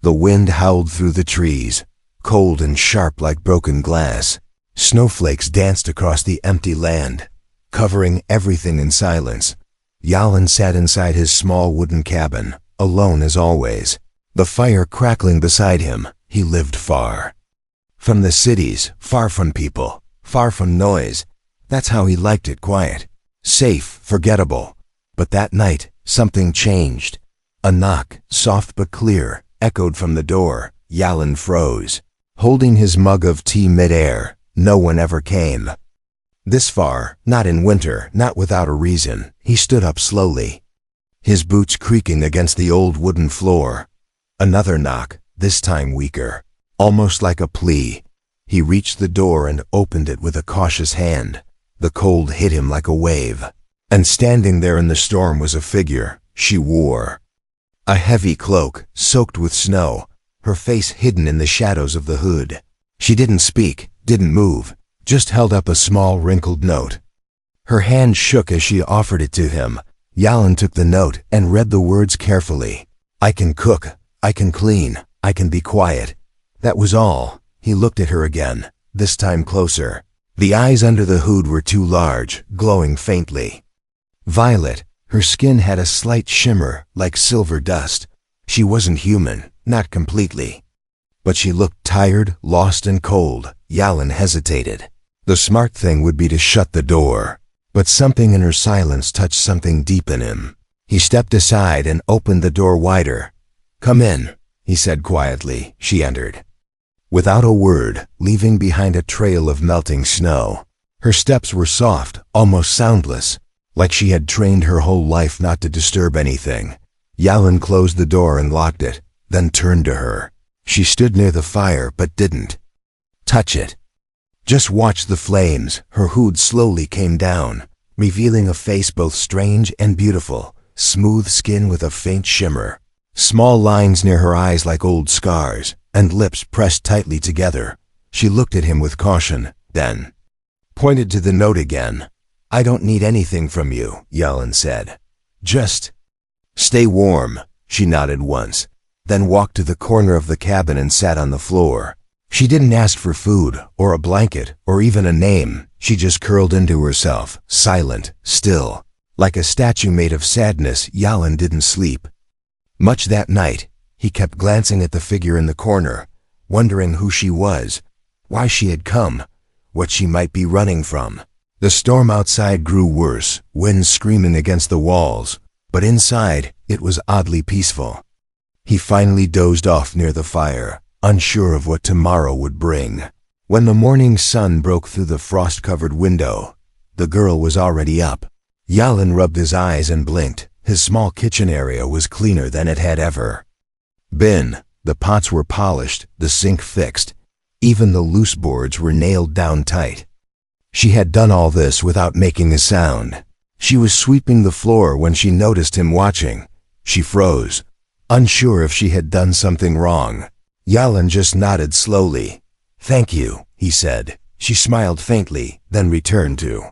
The wind howled through the trees, cold and sharp like broken glass. Snowflakes danced across the empty land, covering everything in silence. Yalan sat inside his small wooden cabin, alone as always. The fire crackling beside him. He lived far from the cities, far from people, far from noise. That's how he liked it, quiet, safe, forgettable. But that night, something changed. A knock, soft but clear, echoed from the door. Yalan froze, holding his mug of tea midair. No one ever came. This far, not in winter, not without a reason. He stood up slowly, his boots creaking against the old wooden floor. Another knock, this time weaker, almost like a plea. He reached the door and opened it with a cautious hand. The cold hit him like a wave. And standing there in the storm was a figure. She wore a heavy cloak, soaked with snow, her face hidden in the shadows of the hood. She didn't speak, didn't move, just held up a small wrinkled note. Her hand shook as she offered it to him. Yalan took the note and read the words carefully. I can cook, I can clean, I can be quiet. That was all. He looked at her again, this time closer. The eyes under the hood were too large, glowing faintly violet. Her skin had a slight shimmer, like silver dust. She wasn't human, not completely. But she looked tired, lost and cold. Yalan hesitated. The smart thing would be to shut the door. But something in her silence touched something deep in him. He stepped aside and opened the door wider. Come in, he said quietly. She entered, without a word, leaving behind a trail of melting snow. Her steps were soft, almost soundless, like she had trained her whole life not to disturb anything. Yalan closed the door and locked it, then turned to her. She stood near the fire but didn't touch it. Just watched the flames. Her hood slowly came down, revealing a face both strange and beautiful, smooth skin with a faint shimmer, small lines near her eyes like old scars, and lips pressed tightly together. She looked at him with caution, then pointed to the note again. I don't need anything from you, Yalan said. Just stay warm. She nodded once, then walked to the corner of the cabin and sat on the floor. She didn't ask for food, or a blanket, or even a name. She just curled into herself, silent, still. Like a statue made of sadness, Yalan didn't sleep much that night. He kept glancing at the figure in the corner, wondering who she was, why she had come, what she might be running from. The storm outside grew worse, wind screaming against the walls, but inside, it was oddly peaceful. He finally dozed off near the fire, unsure of what tomorrow would bring. When the morning sun broke through the frost-covered window, the girl was already up. Yalan rubbed his eyes and blinked. His small kitchen area was cleaner than it had ever been. The pots were polished, the sink fixed. Even the loose boards were nailed down tight. She had done all this without making a sound. She was sweeping the floor when she noticed him watching. She froze, unsure if she had done something wrong. Yalan just nodded slowly. Thank you, he said. She smiled faintly, then returned to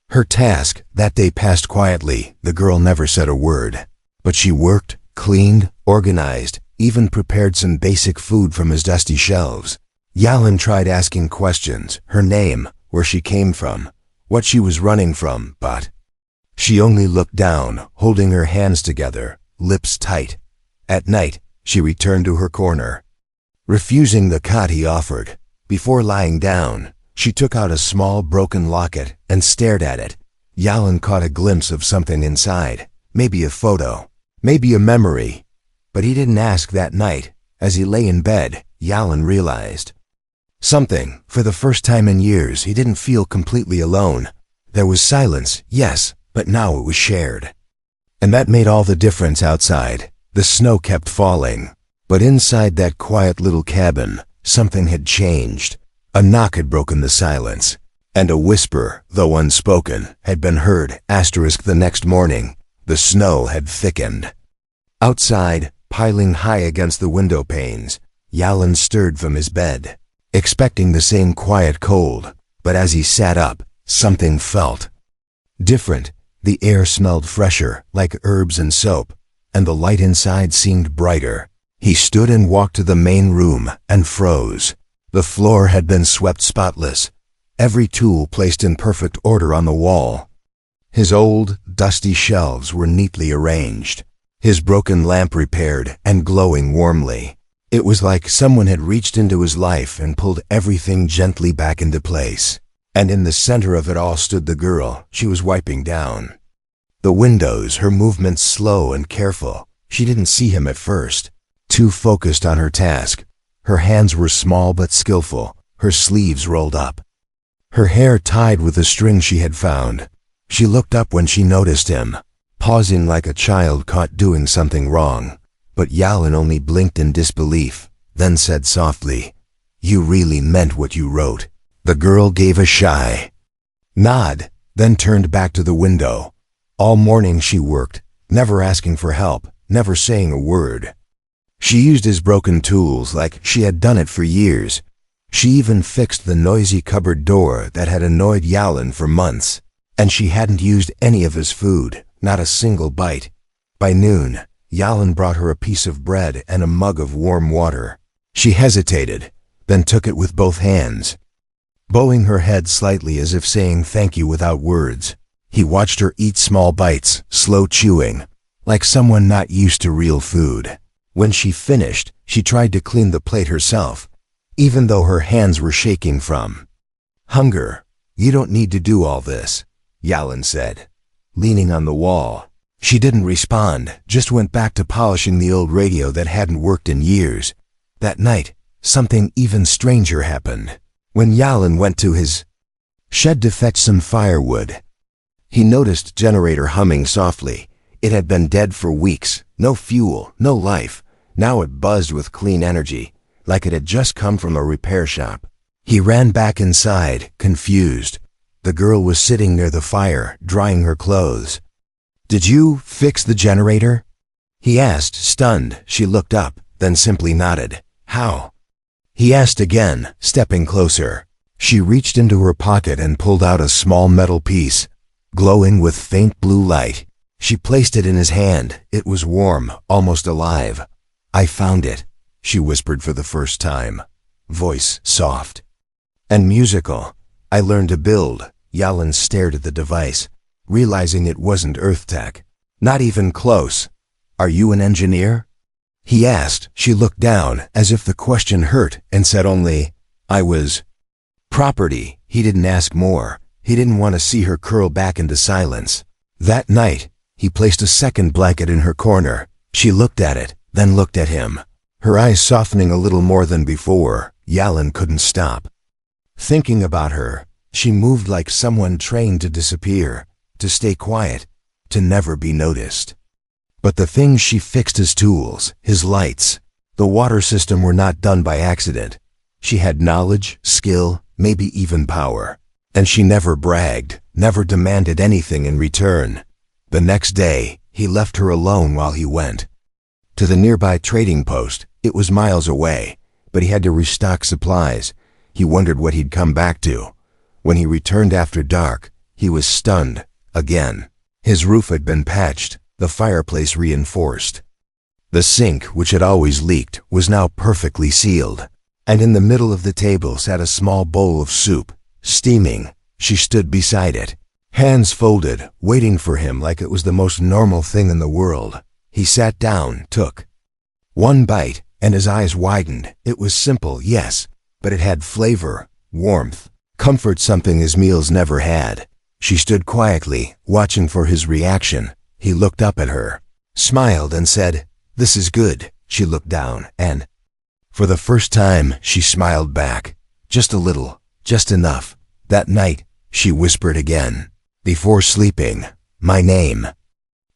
her task. That day passed quietly. The girl never said a word. But she worked, cleaned, organized, even prepared some basic food from his dusty shelves. Yalan tried asking questions, her name, where she came from, what she was running from, but she only looked down, holding her hands together, lips tight. At night, she returned to her corner, refusing the cot he offered. Before lying down, she took out a small broken locket and stared at it. Yalan caught a glimpse of something inside, maybe a photo, maybe a memory. But he didn't ask that night. As he lay in bed, Yalan realized something. For the first time in years, he didn't feel completely alone. There was silence, yes, but now it was shared. And that made all the difference outside. The snow kept falling. But inside that quiet little cabin, something had changed. A knock had broken the silence. And a whisper, though unspoken, had been heard. The next morning, the snow had thickened. Outside, piling high against the window panes, Yalan stirred from his bed, expecting the same quiet cold, but as he sat up, something felt different. The air smelled fresher, like herbs and soap, and the light inside seemed brighter. He stood and walked to the main room and froze. The floor had been swept spotless, every tool placed in perfect order on the wall. His old, dusty shelves were neatly arranged, his broken lamp repaired and glowing warmly. It was like someone had reached into his life and pulled everything gently back into place. And in the center of it all stood the girl she was wiping down. The windows, her movements slow and careful. She didn't see him at first, too focused on her task. Her hands were small but skillful, her sleeves rolled up, her hair tied with a string she had found. She looked up when she noticed him, pausing like a child caught doing something wrong. But Yalin only blinked in disbelief, then said softly, "You really meant what you wrote." The girl gave a shy nod, then turned back to the window. All morning she worked, never asking for help, never saying a word. She used his broken tools like she had done it for years. She even fixed the noisy cupboard door that had annoyed Yalin for months. And she hadn't used any of his food, not a single bite. By noon, Yalin brought her a piece of bread and a mug of warm water. She hesitated, then took it with both hands, bowing her head slightly as if saying thank you without words. He watched her eat small bites, slow chewing, like someone not used to real food. When she finished, she tried to clean the plate herself, even though her hands were shaking from hunger. "You don't need to do all this," Yalin said, leaning on the wall. She didn't respond, just went back to polishing the old radio that hadn't worked in years. That night, something even stranger happened. When Yalin went to his shed to fetch some firewood, he noticed generator humming softly. It had been dead for weeks, no fuel, no life. Now it buzzed with clean energy, like it had just come from a repair shop. He ran back inside, confused. The girl was sitting near the fire, drying her clothes. "Did you fix the generator?" he asked, stunned. She looked up, then simply nodded. "How?" he asked again, stepping closer. She reached into her pocket and pulled out a small metal piece, glowing with faint blue light. She placed it in his hand. It was warm, almost alive. "I found it," she whispered for the first time, voice soft and musical. "I learned to build." Yalin stared at the device, realizing it wasn't Earth tech. Not even close. "Are you an engineer?" he asked. She looked down, as if the question hurt, and said only, "I was property." He didn't ask more. He didn't want to see her curl back into silence. That night, he placed a second blanket in her corner. She looked at it, then looked at him, her eyes softening a little more than before. Yalin couldn't stop thinking about her. She moved like someone trained to disappear, to stay quiet, to never be noticed. But the things she fixed, his tools, his lights, the water system, were not done by accident. She had knowledge, skill, maybe even power. And she never bragged, never demanded anything in return. The next day, he left her alone while he went to the nearby trading post. It was miles away, but he had to restock supplies. He wondered what he'd come back to. When he returned after dark, he was stunned again. His roof had been patched, the fireplace reinforced. The sink, which had always leaked, was now perfectly sealed. And in the middle of the table sat a small bowl of soup, steaming. She stood beside it, hands folded, waiting for him like it was the most normal thing in the world. He sat down, took one bite, and his eyes widened. It was simple, yes, but it had flavor, warmth, comfort, something his meals never had. She stood quietly, watching for his reaction. He looked up at her, smiled, and said, "This is good." She looked down, and for the first time, she smiled back. Just a little, just enough. That night, she whispered again, before sleeping, "My name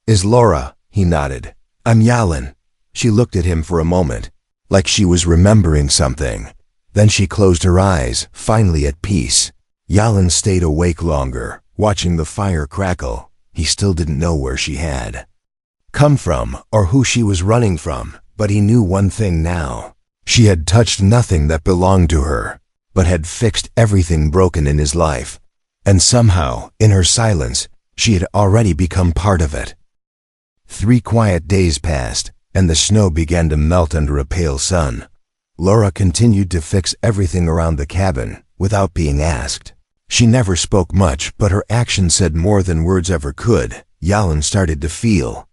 is Laura." He nodded. "I'm Yalin." She looked at him for a moment, like she was remembering something. Then she closed her eyes, finally at peace. Yalin stayed awake longer, watching the fire crackle. He still didn't know where she had come from or who she was running from, but he knew one thing now. She had touched nothing that belonged to her, but had fixed everything broken in his life. And somehow, in her silence, she had already become part of it. 3 quiet days passed. and the snow began to melt under a pale sun. Laura continued to fix everything around the cabin without being asked. She never spoke much, but her actions said more than words ever could. Yalan started to feel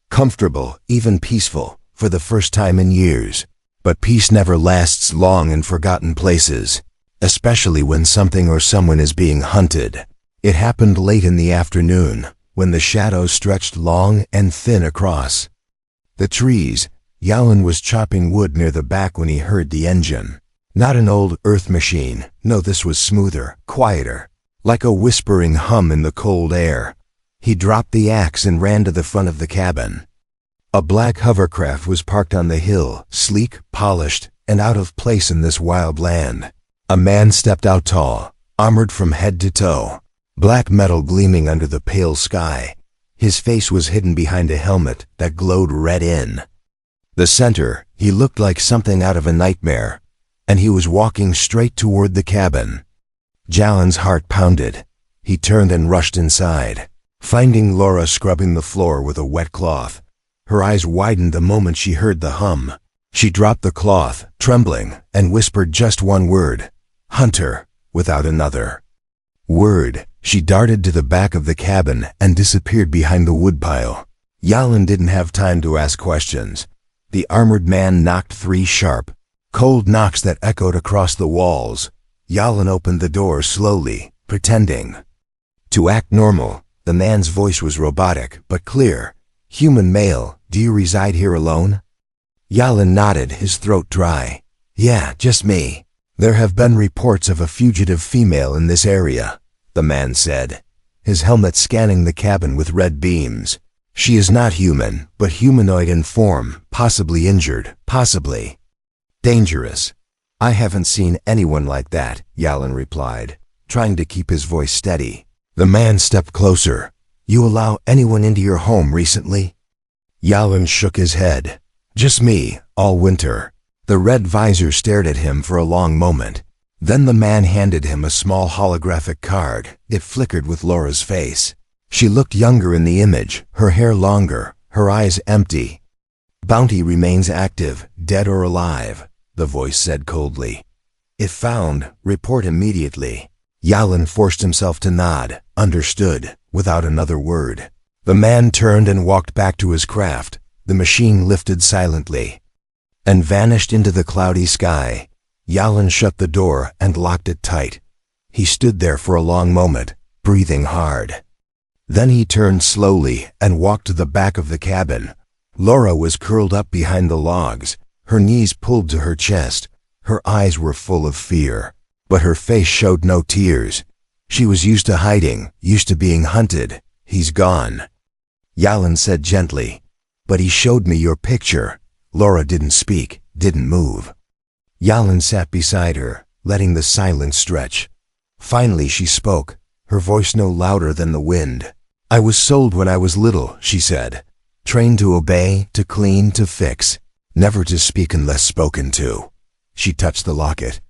comfortable, even peaceful, for the first time in years. But peace never lasts long in forgotten places, especially when something or someone is being hunted. It happened late in the afternoon, when the shadows stretched long and thin across the trees. Yalan was chopping wood near the back when he heard the engine. Not an old earth machine. No, this was smoother, quieter, like a whispering hum in the cold air. He dropped the axe and ran to the front of the cabin. A black hovercraft was parked on the hill, sleek, polished, and out of place in this wild land. A man stepped out tall, armored from head to toe, black metal gleaming under the pale sky. His face was hidden behind a helmet that glowed red in the center. He looked like something out of a nightmare, and he was walking straight toward the cabin. Yalan's heart pounded. He turned and rushed inside, finding Laura scrubbing the floor with a wet cloth. Her eyes widened the moment she heard the hum. She dropped the cloth, trembling, and whispered just one word, "Hunter," without another word. She darted to the back of the cabin and disappeared behind the woodpile. Yalan didn't have time to ask questions. The armored man knocked 3 sharp, cold knocks that echoed across the walls. Yalan opened the door slowly, pretending to act normal. The man's voice was robotic, but clear. "Human male, do you reside here alone?" Yalan nodded, his throat dry. "Yeah, just me. There have been reports of a fugitive female in this area," the man said, his helmet scanning the cabin with red beams. "She is not human, but humanoid in form, possibly injured, possibly dangerous." "I haven't seen anyone like that," Yalan replied, trying to keep his voice steady. The man stepped closer. "You allow anyone into your home recently?" Yalan shook his head. "Just me, all winter." The red visor stared at him for a long moment. Then the man handed him a small holographic card. It flickered with Laura's face. She looked younger in the image, her hair longer, her eyes empty. "Bounty remains active, dead or alive," the voice said coldly. "If found, report immediately." Yalan forced himself to nod, understood, without another word. The man turned and walked back to his craft. The machine lifted silently and vanished into the cloudy sky. Yalan shut the door and locked it tight. He stood there for a long moment, breathing hard. Then he turned slowly and walked to the back of the cabin. Laura was curled up behind the logs, her knees pulled to her chest. Her eyes were full of fear, but her face showed no tears. She was used to hiding, used to being hunted. "He's gone," Yalan said gently. "But he showed me your picture." Laura didn't speak, didn't move. Yalan sat beside her, letting the silence stretch. Finally she spoke, her voice no louder than the wind. "I was sold when I was little," she said. "Trained to obey, to clean, to fix, never to speak unless spoken to." She touched the locket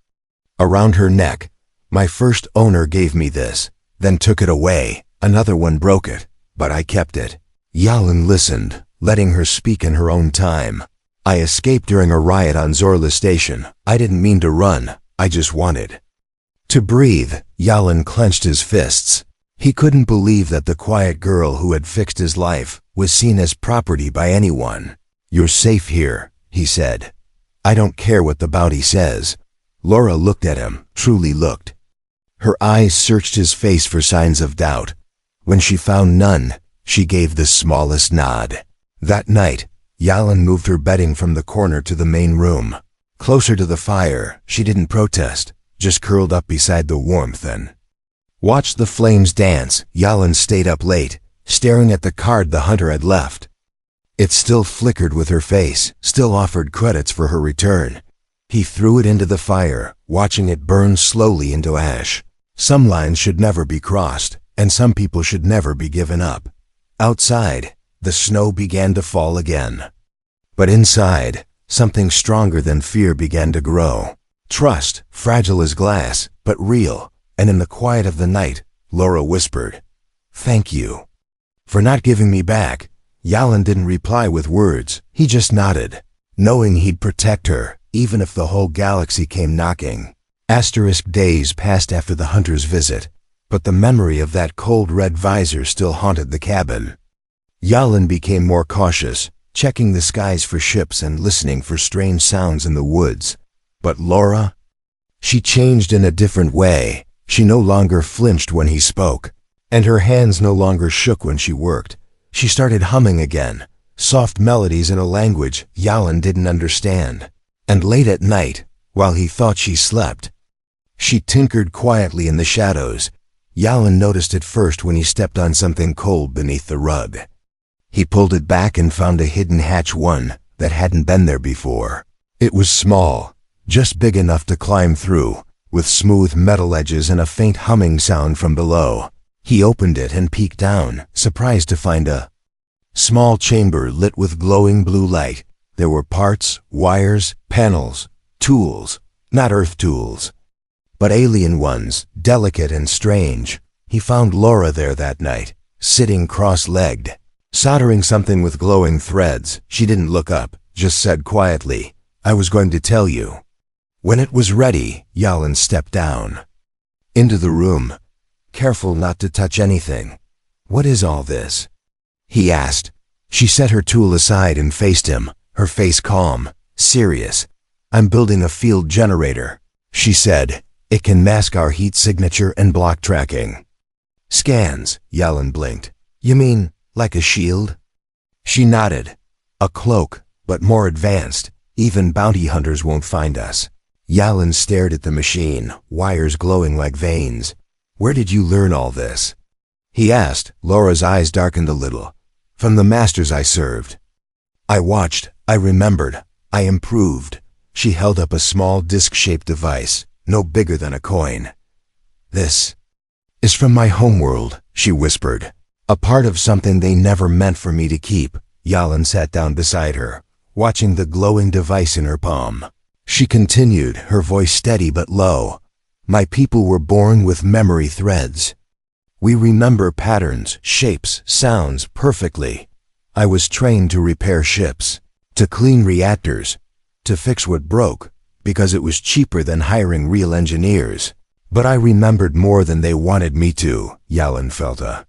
around her neck. "My first owner gave me this, then took it away. Another one broke it, but I kept it." Yalan listened, letting her speak in her own time. "I escaped during a riot on Zorla Station. I didn't mean to run, I just wanted to breathe." Yalan clenched his fists. He couldn't believe that the quiet girl who had fixed his life was seen as property by anyone. "You're safe here," he said. "I don't care what the bounty says." Laura looked at him, truly looked. Her eyes searched his face for signs of doubt. When she found none, she gave the smallest nod. That night, Yalan moved her bedding from the corner to the main room. Closer to the fire, she didn't protest, just curled up beside the warmth and watched the flames dance. Yalan stayed up late, staring at the card the hunter had left. It still flickered with her face, still offered credits for her return. He threw it into the fire, watching it burn slowly into ash. Some lines should never be crossed, and some people should never be given up. Outside, the snow began to fall again. But inside, something stronger than fear began to grow. Trust, fragile as glass, but real. And in the quiet of the night, Laura whispered, "Thank you for not giving me back. Yalan didn't reply with words, he just nodded, knowing he'd protect her, even if the whole galaxy came knocking. Days passed after the hunter's visit, but the memory of that cold red visor still haunted the cabin. Yalan became more cautious, checking the skies for ships and listening for strange sounds in the woods. But Laura? She changed in a different way. She no longer flinched when he spoke, and her hands no longer shook when she worked. She started humming again, soft melodies in a language Yalan didn't understand. And late at night, while he thought she slept, she tinkered quietly in the shadows. Yalan noticed it first when he stepped on something cold beneath the rug. He pulled it back and found a hidden hatch, one that hadn't been there before. It was small, just big enough to climb through, with smooth metal edges and a faint humming sound from below. He opened it and peeked down, surprised to find a small chamber lit with glowing blue light. There were parts, wires, panels, tools, not Earth tools, but alien ones, delicate and strange. He found Laura there that night, sitting cross-legged, soldering something with glowing threads. She didn't look up, just said quietly, "I was going to tell you." When it was ready, Yalan stepped down into the room, careful not to touch anything. "What is all this?" he asked. She set her tool aside and faced him, her face calm, serious. "I'm building a field generator," she said. "It can mask our heat signature and block tracking." "Scans," Yalan blinked. "You mean like a shield?" She nodded. "A cloak, but more advanced. Even bounty hunters won't find us." Yalan stared at the machine, wires glowing like veins. "Where did you learn all this?" he asked. Laura's eyes darkened a little. "From the masters I served. I watched, I remembered, I improved." She held up a small disc-shaped device, no bigger than a coin. "This is from my homeworld," she whispered. "A part of something they never meant for me to keep." Yalan sat down beside her, watching the glowing device in her palm. She continued, her voice steady but low. "My people were born with memory threads. We remember patterns, shapes, sounds perfectly. I was trained to repair ships, to clean reactors, to fix what broke, because it was cheaper than hiring real engineers. But I remembered more than they wanted me to." Yalan felt a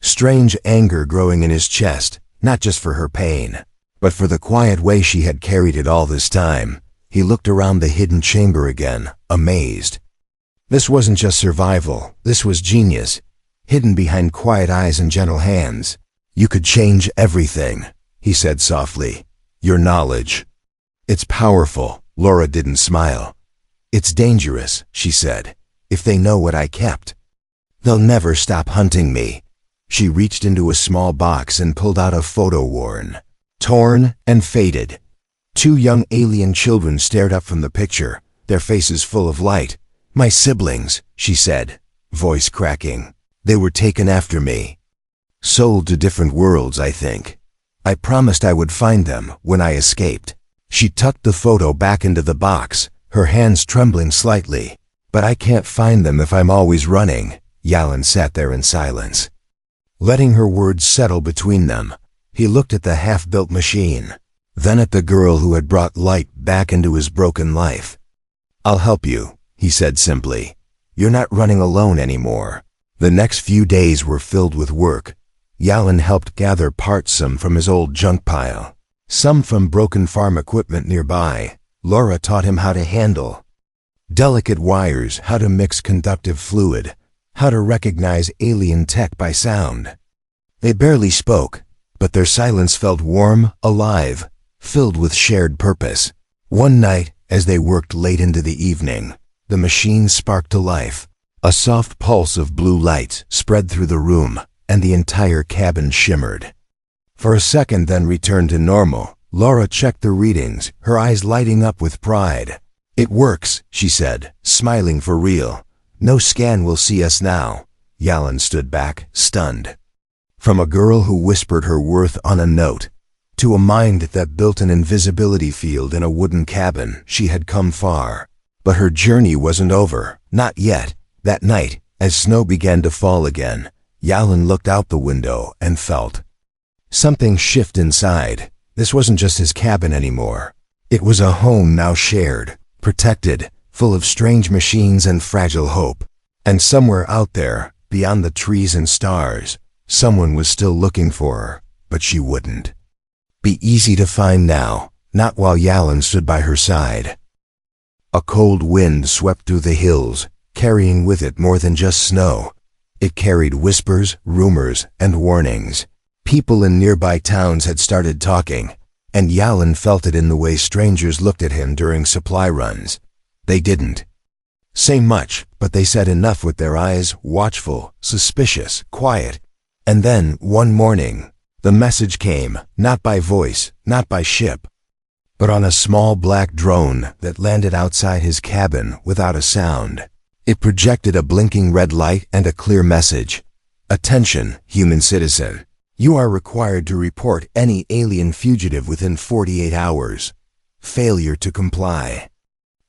strange anger growing in his chest, not just for her pain, but for the quiet way she had carried it all this time. He looked around the hidden chamber again, amazed. This wasn't just survival, this was genius, hidden behind quiet eyes and gentle hands. "You could change everything," he said softly. "Your knowledge. It's powerful." Laura didn't smile. "It's dangerous," she said. "If they know what I kept, they'll never stop hunting me." She reached into a small box and pulled out a photo torn and faded. Two young alien children stared up from the picture, their faces full of light. "My siblings," she said, voice cracking. "They were taken after me. Sold to different worlds, I think. I promised I would find them when I escaped." She tucked the photo back into the box, her hands trembling slightly. "But I can't find them if I'm always running." Yalan sat there in silence, letting her words settle between them. He looked at the half-built machine, then at the girl who had brought light back into his broken life. "I'll help you," he said simply. "You're not running alone anymore." The next few days were filled with work. Yalan helped gather parts, some from his old junk pile, some from broken farm equipment nearby. Laura taught him how to handle delicate wires, how to mix conductive fluid, how to recognize alien tech by sound. They barely spoke, but their silence felt warm, alive, filled with shared purpose. One night, as they worked late into the evening, the machine sparked to life. A soft pulse of blue light spread through the room, and the entire cabin shimmered. For a second, then returned to normal. Laura checked the readings, her eyes lighting up with pride. "It works," she said, smiling for real. "No scan will see us now." Yalan stood back, stunned. From a girl who whispered her worth on a note, to a mind that built an invisibility field in a wooden cabin, she had come far. But her journey wasn't over, not yet. That night, as snow began to fall again, Yalan looked out the window and felt Something shifted inside. This wasn't just his cabin anymore. It was a home now shared, protected, full of strange machines and fragile hope. And somewhere out there, beyond the trees and stars, someone was still looking for her, but she wouldn't be easy to find now, not while Yalin stood by her side. A cold wind swept through the hills, carrying with it more than just snow. It carried whispers, rumors, and warnings. People in nearby towns had started talking, and Yalin felt it in the way strangers looked at him during supply runs. They didn't say much, but they said enough with their eyes, watchful, suspicious, quiet. And then, one morning, the message came, not by voice, not by ship, but on a small black drone that landed outside his cabin without a sound. It projected a blinking red light and a clear message. Attention, human citizen. You are required to report any alien fugitive within 48 hours. Failure to comply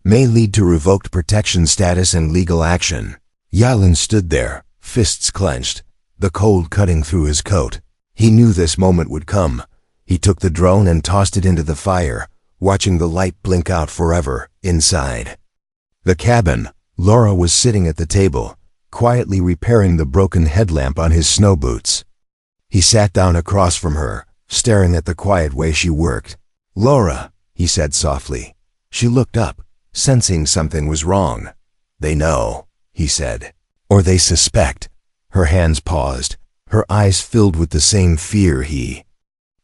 may lead to revoked protection status and legal action. Yalin stood there, fists clenched, the cold cutting through his coat. He knew this moment would come. He took the drone and tossed it into the fire, watching the light blink out forever inside the cabin. Laura was sitting at the table, quietly repairing the broken headlamp on his snow boots. He sat down across from her, staring at the quiet way she worked. "Laura," he said softly. She looked up, sensing something was wrong. "They know," he said. "Or they suspect." Her hands paused, her eyes filled with the same fear he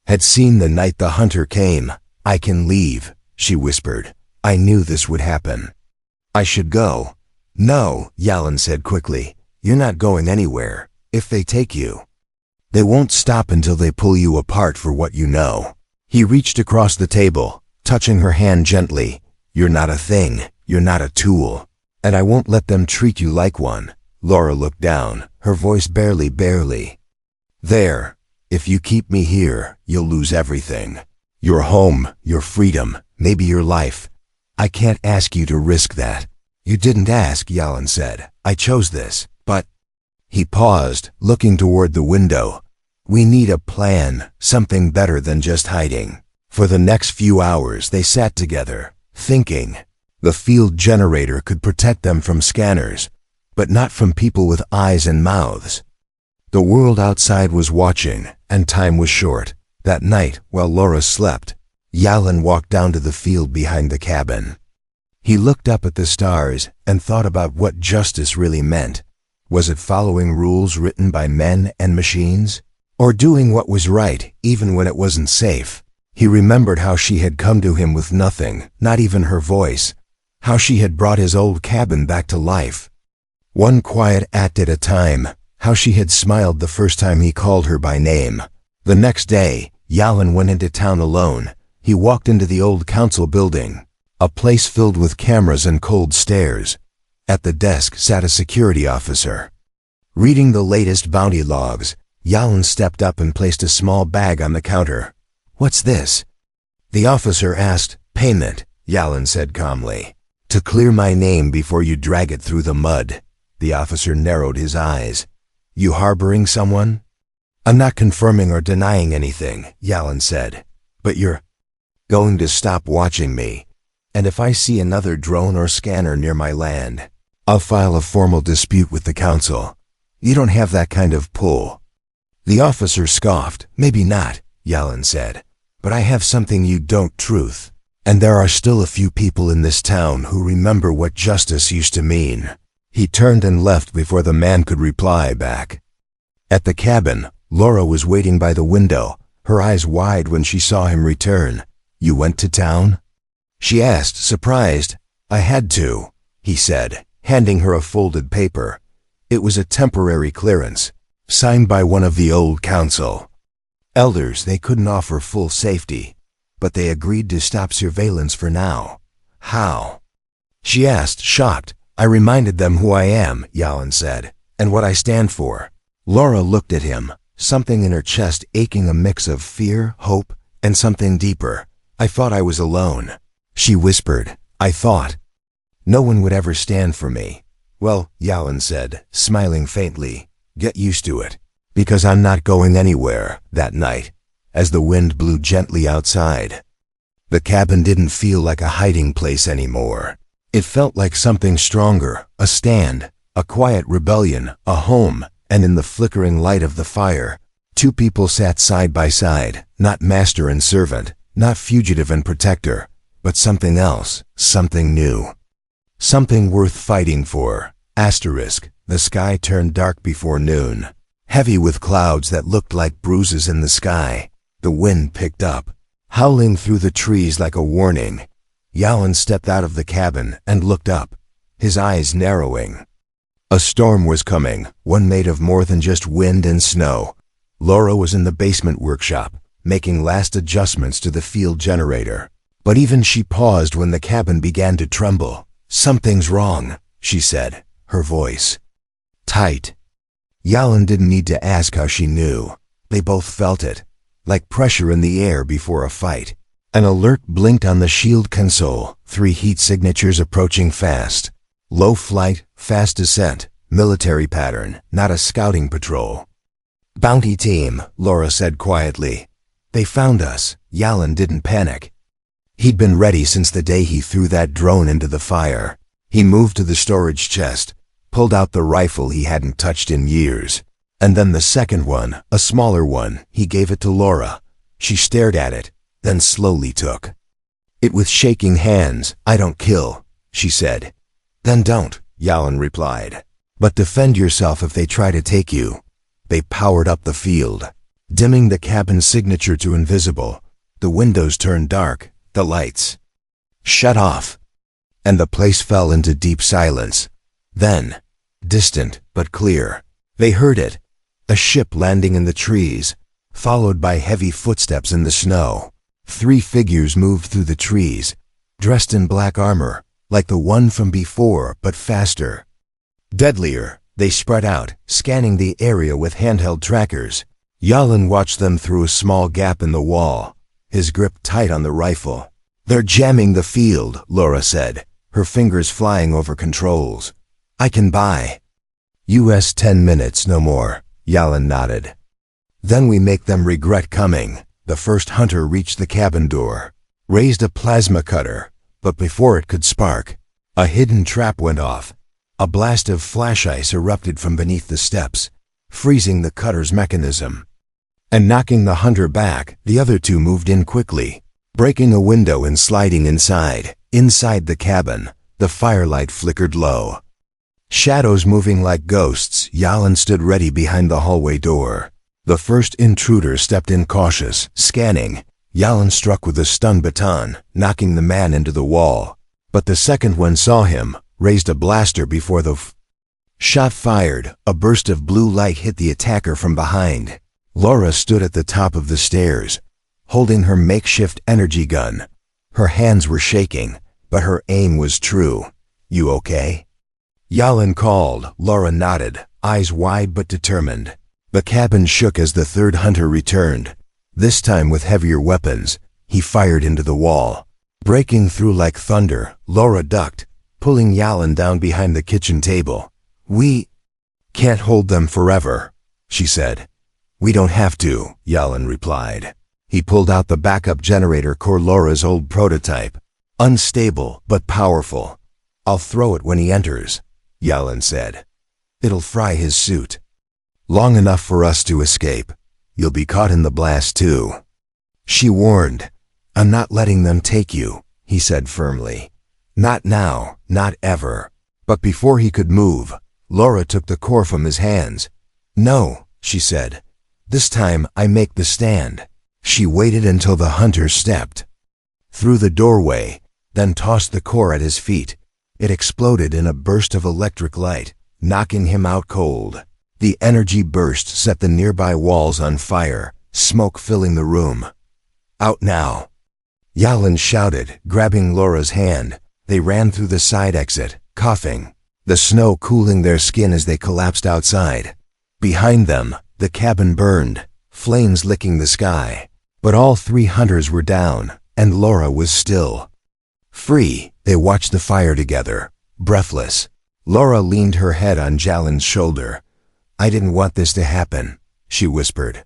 had seen the night the hunter came. "I can leave," she whispered. "I knew this would happen. I should go." "No," Yalin said quickly. "You're not going anywhere. If they take you, they won't stop until they pull you apart for what you know." He reached across the table, touching her hand gently. "You're not a thing. You're not a tool. And I won't let them treat you like one." Laura looked down, her voice barely. "There. If you keep me here, you'll lose everything. Your home, your freedom, maybe your life. I can't ask you to risk that." "You didn't ask," Yalin said. "I chose this, but—" He paused, looking toward the window. "We need a plan, something better than just hiding." For the next few hours they sat together, thinking. The field generator could protect them from scanners, but not from people with eyes and mouths. The world outside was watching, and time was short. That night, while Laura slept, Yalin walked down to the field behind the cabin. He looked up at the stars and thought about what justice really meant. Was it following rules written by men and machines? Or doing what was right, even when it wasn't safe? He remembered how she had come to him with nothing, not even her voice. How she had brought his old cabin back to life, one quiet act at a time. How she had smiled the first time he called her by name. The next day, Yalin went into town alone. He walked into the old council building, a place filled with cameras and cold stares. At the desk sat a security officer, reading the latest bounty logs. Yalin stepped up and placed a small bag on the counter. "What's this?" the officer asked. "Payment," Yalin said calmly. "To clear my name before you drag it through the mud." The officer narrowed his eyes. "You harboring someone?" "I'm not confirming or denying anything," Yalin said. "But you're going to stop watching me. And if I see another drone or scanner near my land, I'll file a formal dispute with the council." "You don't have that kind of pull." The officer scoffed. "Maybe not," Yalin said. "But I have something you don't. Truth. And there are still a few people in this town who remember what justice used to mean." He turned and left before the man could reply back. At the cabin, Laura was waiting by the window, her eyes wide when she saw him return. "You went to town?" she asked, surprised. "I had to," he said, handing her a folded paper. It was a temporary clearance, signed by one of the old council elders. They couldn't offer full safety, but they agreed to stop surveillance for now. "How?" she asked, shocked. "I reminded them who I am," Yalin said, "and what I stand for." Laura looked at him, something in her chest aching, a mix of fear, hope, and something deeper. "I thought I was alone," she whispered. "I thought no one would ever stand for me." "Well," Yalin said, smiling faintly, "get used to it. Because I'm not going anywhere." That night, as the wind blew gently outside. The cabin didn't feel like a hiding place anymore. It felt like something stronger, a stand, a quiet rebellion, a home, and in the flickering light of the fire, two people sat side by side, not master and servant, not fugitive and protector, but something else, something new. Something worth fighting for. The sky turned dark before noon, heavy with clouds that looked like bruises in the sky. The wind picked up, howling through the trees like a warning. Yalan stepped out of the cabin and looked up, his eyes narrowing. A storm was coming, one made of more than just wind and snow. Laura was in the basement workshop, making last adjustments to the field generator. But even she paused when the cabin began to tremble. "Something's wrong," she said, her voice tight. Yalan didn't need to ask how she knew. They both felt it, like pressure in the air before a fight. An alert blinked on the shield console, 3 heat signatures approaching fast. Low flight, fast descent, military pattern, not a scouting patrol. "Bounty team," Laura said quietly. "They found us." Yalan didn't panic. He'd been ready since the day he threw that drone into the fire. He moved to the storage chest, pulled out the rifle he hadn't touched in years. And then the second one, a smaller one, he gave it to Laura. She stared at it, then slowly took it with shaking hands. "I don't kill," she said. "Then don't," Yalan replied. "But defend yourself if they try to take you." They powered up the field, dimming the cabin signature to invisible. The windows turned dark, the lights shut off, and the place fell into deep silence. Then, distant but clear, they heard it, a ship landing in the trees, followed by heavy footsteps in the snow. 3 figures moved through the trees, dressed in black armor, like the one from before, but faster. Deadlier, they spread out, scanning the area with handheld trackers. Yalan watched them through a small gap in the wall, his grip tight on the rifle. "They're jamming the field," Laura said, her fingers flying over controls. "I can buy US 10 minutes, no more." Yalan nodded. "Then we make them regret coming." The first hunter reached the cabin door, raised a plasma cutter, but before it could spark, a hidden trap went off. A blast of flash ice erupted from beneath the steps, freezing the cutter's mechanism. And knocking the hunter back, the other 2 moved in quickly, breaking a window and sliding inside. Inside the cabin, the firelight flickered low. Shadows moving like ghosts, Yalan stood ready behind the hallway door. The first intruder stepped in cautious, scanning. Yalan struck with a stun baton, knocking the man into the wall. But the second one saw him, raised a blaster before the shot fired. A burst of blue light hit the attacker from behind. Laura stood at the top of the stairs, holding her makeshift energy gun. Her hands were shaking, but her aim was true. "You okay?" Yalan called. Laura nodded, eyes wide but determined. The cabin shook as the third hunter returned. This time with heavier weapons, he fired into the wall. Breaking through like thunder, Laura ducked, pulling Yalan down behind the kitchen table. "We can't hold them forever," she said. "We don't have to," Yalan replied. He pulled out the backup generator core, Laura's old prototype. "Unstable but powerful. I'll throw it when he enters," Yalan said. "It'll fry his suit. Long enough for us to escape. You'll be caught in the blast too." She warned. "I'm not letting them take you," he said firmly. "Not now, not ever." But before he could move, Laura took the core from his hands. "No," she said. "This time I make the stand." She waited until the hunter stepped through the doorway, then tossed the core at his feet. It exploded in a burst of electric light, knocking him out cold. The energy burst set the nearby walls on fire, smoke filling the room. "Out now," Yalan shouted, grabbing Laura's hand. They ran through the side exit, coughing, the snow cooling their skin as they collapsed outside. Behind them, the cabin burned, flames licking the sky. But all 3 hunters were down, and Laura was still. Free, they watched the fire together, breathless. Laura leaned her head on Yalan's shoulder. "I didn't want this to happen," she whispered.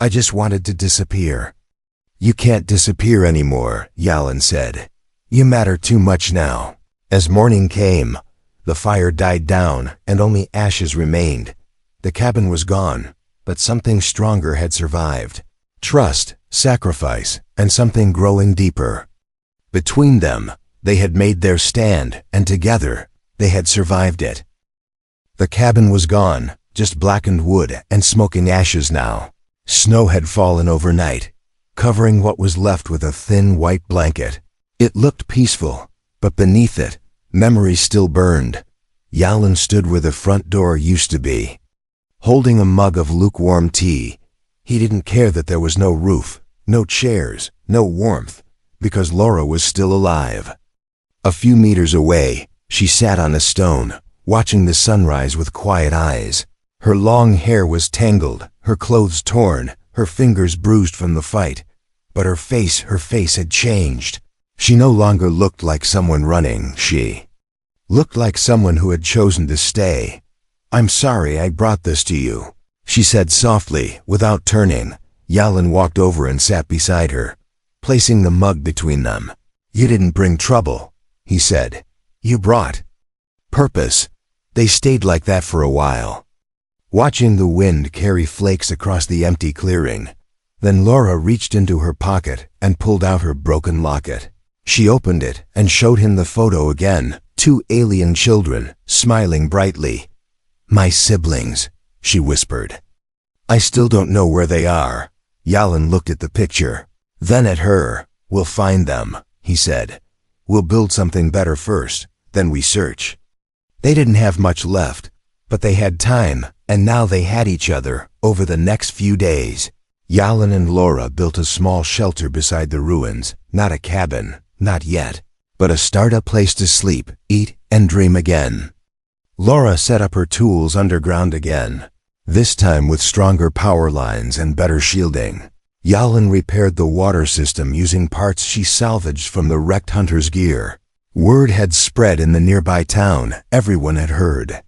I just wanted to disappear." "You can't disappear anymore," Yalin said. "You matter too much now." As morning came, the fire died down and only ashes remained. The cabin was gone, but something stronger had survived. Trust, sacrifice, and something growing deeper. Between them, they had made their stand, and together, they had survived it. The cabin was gone, just blackened wood and smoking ashes now. Snow had fallen overnight, covering what was left with a thin white blanket. It looked peaceful, but beneath it, memories still burned. Yalin stood where the front door used to be. Holding a mug of lukewarm tea, he didn't care that there was no roof, no chairs, no warmth, because Laura was still alive. A few meters away, she sat on a stone, watching the sunrise with quiet eyes. Her long hair was tangled, her clothes torn, her fingers bruised from the fight. But her face had changed. She no longer looked like someone running, she looked like someone who had chosen to stay. "I'm sorry I brought this to you," she said softly, without turning. Yalin walked over and sat beside her, placing the mug between them. "You didn't bring trouble," he said. "You brought purpose." They stayed like that for a while, watching the wind carry flakes across the empty clearing. Then Laura reached into her pocket and pulled out her broken locket. She opened it and showed him the photo again, 2 alien children, smiling brightly. "My siblings," she whispered. "I still don't know where they are." Yalin looked at the picture, then at her. "We'll find them," he said. "We'll build something better first, then we search." They didn't have much left, but they had time, and now they had each other over the next few days. Yalin and Laura built a small shelter beside the ruins, not a cabin, not yet, but a place to sleep, eat, and dream again. Laura set up her tools underground again, this time with stronger power lines and better shielding. Yalin repaired the water system using parts she salvaged from the wrecked hunter's gear. Word had spread in the nearby town, everyone had heard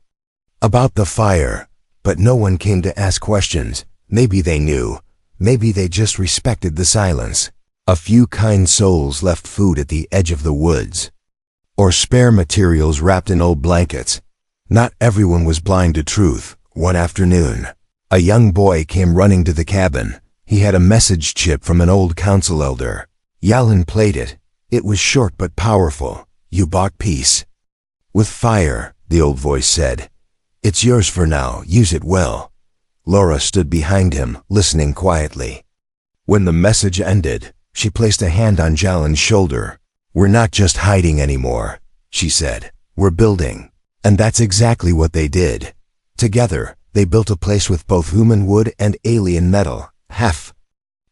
about the fire, but no one came to ask questions. Maybe they knew, maybe they just respected the silence. A few kind souls left food at the edge of the woods, or spare materials wrapped in old blankets. Not everyone was blind to truth. One afternoon, a young boy came running to the cabin. He had a message chip from an old council elder. Yalin played it. It was short but powerful. "You bought peace with fire," the old voice said. "It's yours for now, use it well." Laura stood behind him, listening quietly. When the message ended, she placed a hand on Yalin's shoulder. "We're not just hiding anymore," she said. "We're building." And that's exactly what they did. Together, they built a place with both human wood and alien metal, half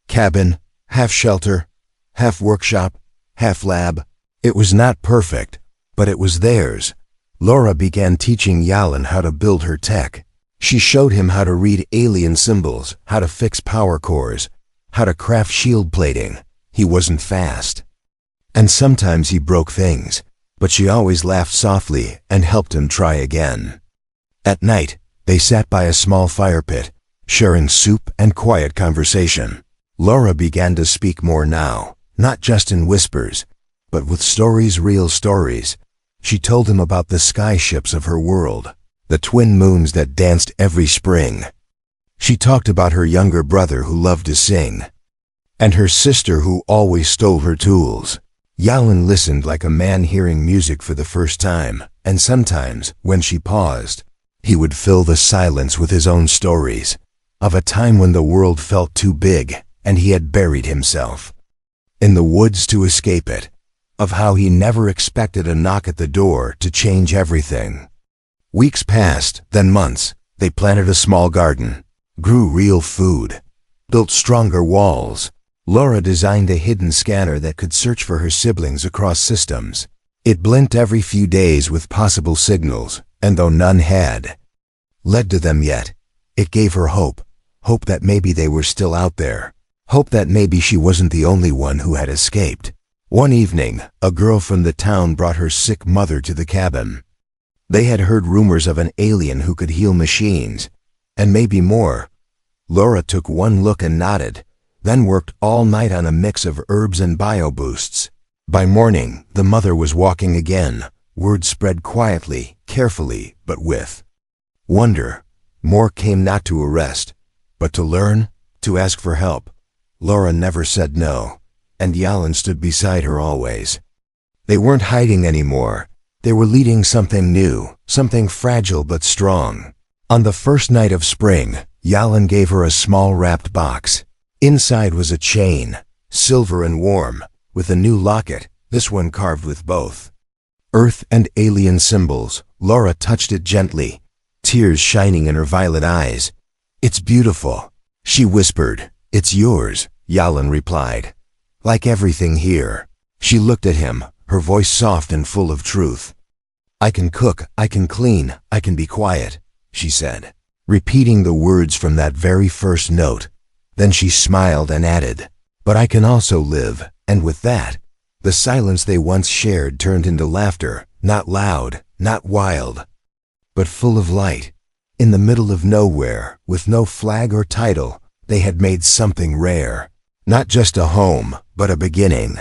cabin, half shelter, half workshop, half lab. It was not perfect, but it was theirs. Laura began teaching Yalin how to build her tech. She showed him how to read alien symbols, how to fix power cores, how to craft shield plating. He wasn't fast, and sometimes he broke things, but she always laughed softly and helped him try again. At night, they sat by a small fire pit, sharing soup and quiet conversation. Laura began to speak more now, not just in whispers, but with stories, real stories. She told him about the sky ships of her world, the twin moons that danced every spring. She talked about her younger brother who loved to sing, and her sister who always stole her tools. Yalin listened like a man hearing music for the first time, and sometimes, when she paused, he would fill the silence with his own stories, of a time when the world felt too big and he had buried himself in the woods to escape it, of how he never expected a knock at the door to change everything. Weeks passed, then months. They planted a small garden, grew real food, built stronger walls. Laura designed a hidden scanner that could search for her siblings across systems. It blinked every few days with possible signals, and though none had led to them yet, it gave her hope that maybe they were still out there, hope that maybe she wasn't the only one who had escaped. One evening, a girl from the town brought her sick mother to the cabin. They had heard rumors of an alien who could heal machines, and maybe more. Laura took one look and nodded, then worked all night on a mix of herbs and bio-boosts. By morning, the mother was walking again, word spread quietly, carefully, but with wonder. More came not to arrest, but to learn, to ask for help. Laura never said no, and Yalin stood beside her always. They weren't hiding anymore. They were leading something new, something fragile but strong. On the first night of spring, Yalin gave her a small wrapped box. Inside was a chain, silver and warm, with a new locket, this one carved with both Earth and alien symbols. Laura touched it gently, tears shining in her violet eyes. "It's beautiful," she whispered. "It's yours," Yalin replied. "Like everything here." She looked at him, her voice soft and full of truth. "I can cook, I can clean, I can be quiet," she said, repeating the words from that very first note. Then she smiled and added, "But I can also live," and with that, the silence they once shared turned into laughter, not loud, not wild, but full of light. In the middle of nowhere, with no flag or title, they had made something rare. Not just a home, but a beginning.